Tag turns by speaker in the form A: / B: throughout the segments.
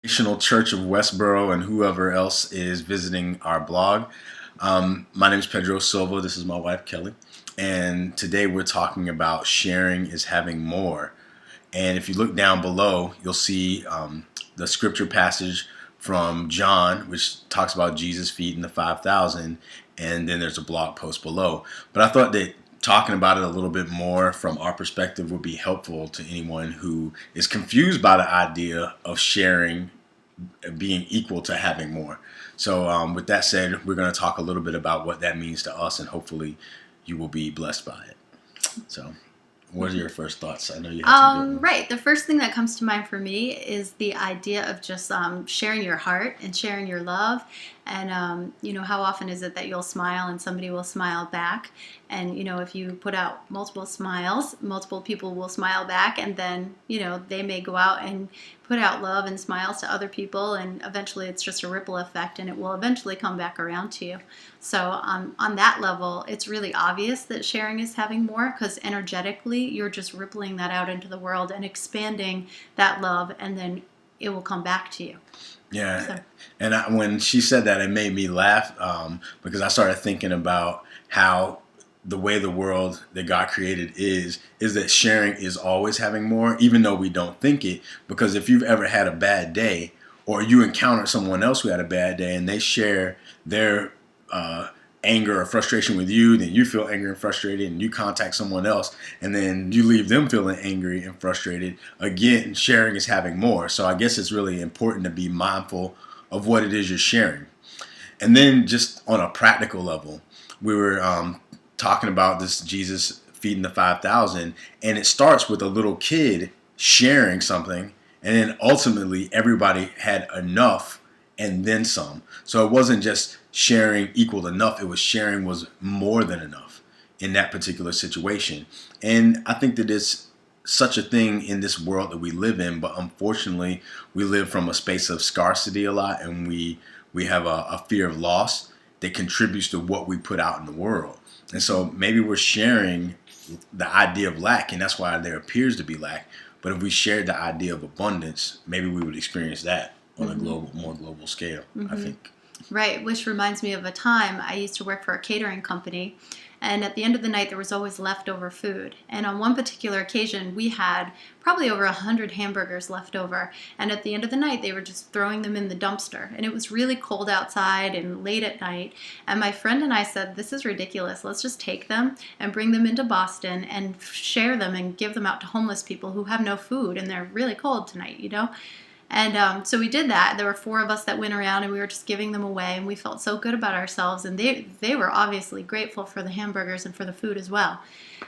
A: Congregational Church of Westborough and whoever else is visiting our blog. My name is Pedro Silva. This is my wife Kelly, and today we're talking about sharing is having more. And if you look down below, you'll see the scripture passage from John, which talks about Jesus feeding the 5,000, and then there's a blog post below. But I thought that talking about it a little bit more from our perspective would be helpful to anyone who is confused by the idea of sharing being equal to having more. So with that said, we're going to talk a little bit about what that means to us, and hopefully you will be blessed by it. So what are your first thoughts? I know you had some good ones.
B: Right. The first thing that comes to mind for me is the idea of just sharing your heart and sharing your love. And, how often is it that you'll smile and somebody will smile back? And, if you put out multiple smiles, multiple people will smile back. And then, they may go out and put out love and smiles to other people. And eventually it's just a ripple effect, and it will eventually come back around to you. So on that level, it's really obvious that sharing is having more, because energetically you're just rippling that out into the world and expanding that love, and then it will come back to you.
A: Yeah,
B: So,
A: and when she said that, it made me laugh because I started thinking about how the way the world that God created is that sharing is always having more, even though we don't think it. Because if you've ever had a bad day, or you encounter someone else who had a bad day, and they share their anger or frustration with you, then you feel angry and frustrated, and you contact someone else, and then you leave them feeling angry and frustrated. Again, sharing is having more. So I guess it's really important to be mindful of what it is you're sharing. And then just on a practical level, we were talking about this Jesus feeding the 5,000, and it starts with a little kid sharing something, and then ultimately everybody had enough and then some. So it wasn't just sharing equaled enough, it was sharing was more than enough in that particular situation. And I think that it's such a thing in this world that we live in, but unfortunately we live from a space of scarcity a lot, and we have a fear of loss that contributes to what we put out in the world. And so maybe we're sharing the idea of lack, and that's why there appears to be lack. But if we shared the idea of abundance, maybe we would experience that on a more global scale, I think.
B: right, which reminds me of a time I used to work for a catering company, and at the end of the night there was always leftover food. And on one particular occasion we had probably over 100 hamburgers left over, and at the end of the night they were just throwing them in the dumpster. And it was really cold outside and late at night, and my friend and I said, this is ridiculous, let's just take them and bring them into Boston and share them and give them out to homeless people who have no food and they're really cold tonight. And so we did that. There were 4 of us that went around, and we were just giving them away, and we felt so good about ourselves. And they were obviously grateful for the hamburgers and for the food as well.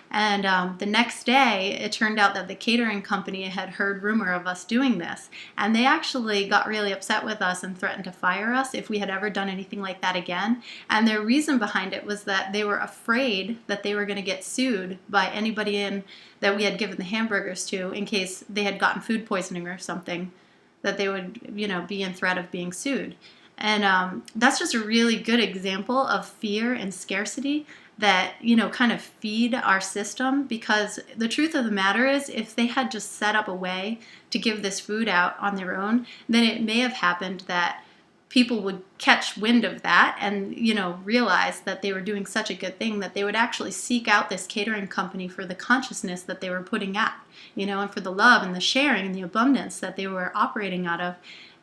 B: And the next day, it turned out that the catering company had heard rumor of us doing this, and they actually got really upset with us and threatened to fire us if we had ever done anything like that again. And their reason behind it was that they were afraid that they were going to get sued by anybody that we had given the hamburgers to, in case they had gotten food poisoning or something, that they would, be in threat of being sued. And that's just a really good example of fear and scarcity that, kind of feed our system. Because the truth of the matter is, if they had just set up a way to give this food out on their own, then it may have happened that people would catch wind of that and, realize that they were doing such a good thing that they would actually seek out this catering company for the consciousness that they were putting out, and for the love and the sharing and the abundance that they were operating out of,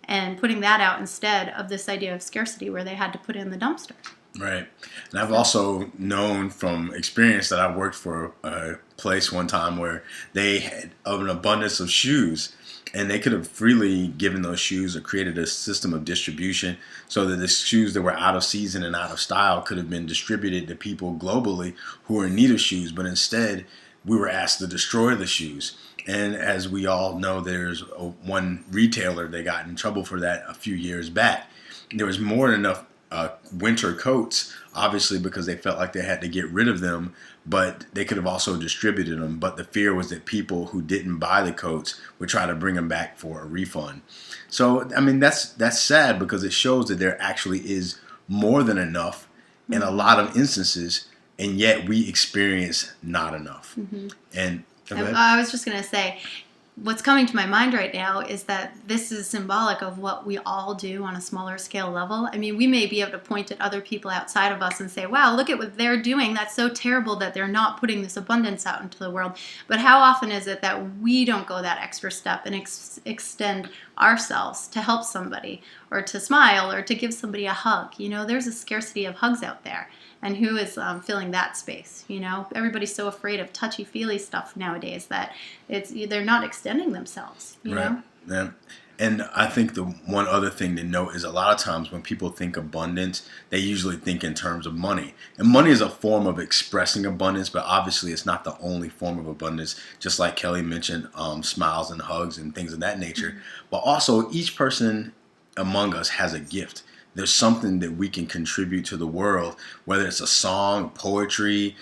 B: and putting that out instead of this idea of scarcity where they had to put it in the dumpster.
A: Right. And I've also known from experience that I worked for a place one time where they had an abundance of shoes, and they could have freely given those shoes or created a system of distribution so that the shoes that were out of season and out of style could have been distributed to people globally who were in need of shoes. But instead, we were asked to destroy the shoes. And as we all know, there's one retailer that got in trouble for that a few years back. There was more than enough winter coats, obviously, because they felt like they had to get rid of them, but they could have also distributed them. But the fear was that people who didn't buy the coats would try to bring them back for a refund. So, I mean, that's sad, because it shows that there actually is more than enough in a lot of instances, and yet we experience not enough. And
B: I was just going to say, what's coming to my mind right now is that this is symbolic of what we all do on a smaller scale level. I mean, we may be able to point at other people outside of us and say, wow, look at what they're doing. That's so terrible that they're not putting this abundance out into the world. But how often is it that we don't go that extra step and extend ourselves to help somebody, or to smile, or to give somebody a hug? You know, there's a scarcity of hugs out there. And who is filling that space? You know, everybody's so afraid of touchy-feely stuff nowadays that they're not extending themselves. You know?
A: Yeah. And I think the one other thing to note is a lot of times when people think abundance, they usually think in terms of money. And money is a form of expressing abundance, but obviously it's not the only form of abundance. Just like Kelly mentioned, smiles and hugs and things of that nature. Mm-hmm. But also each person among us has a gift. There's something that we can contribute to the world, whether it's a song, poetry,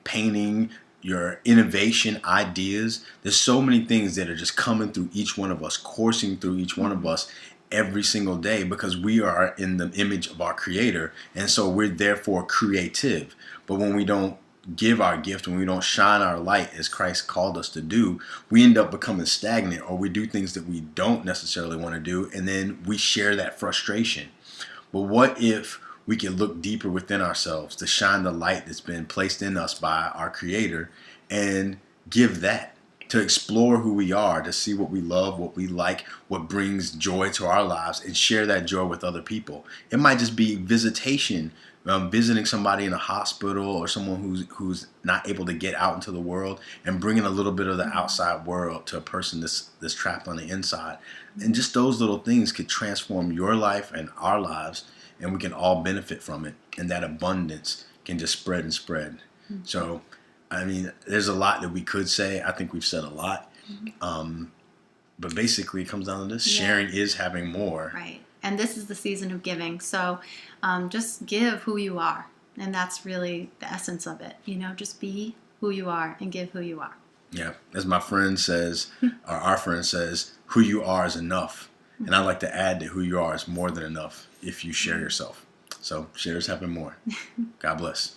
A: painting, your innovation, ideas. There's so many things that are just coming through each one of us, coursing through each one of us every single day, because we are in the image of our Creator. And so we're therefore creative. But when we don't give our gift, when we don't shine our light as Christ called us to do, we end up becoming stagnant, or we do things that we don't necessarily want to do, and then we share that frustration. But what if we can look deeper within ourselves to shine the light that's been placed in us by our Creator, and give that, to explore who we are, to see what we love, what we like, what brings joy to our lives, and share that joy with other people. It might just be visitation, visiting somebody in a hospital, or someone who's not able to get out into the world, and bringing a little bit of the outside world to a person that's trapped on the inside. And just those little things could transform your life and our lives, and we can all benefit from it. And that abundance can just spread and spread. Mm-hmm. So, I mean, there's a lot that we could say. I think we've said a lot. Mm-hmm. But basically it comes down to this. Yeah. Sharing is having more.
B: Right. And this is the season of giving. So just give who you are. And that's really the essence of it. You know, just be who you are and give who you are.
A: Yeah. As my friend says, or our friend says, who you are is enough. And I like to add that who you are is more than enough if you share yourself. So share is having more. God bless.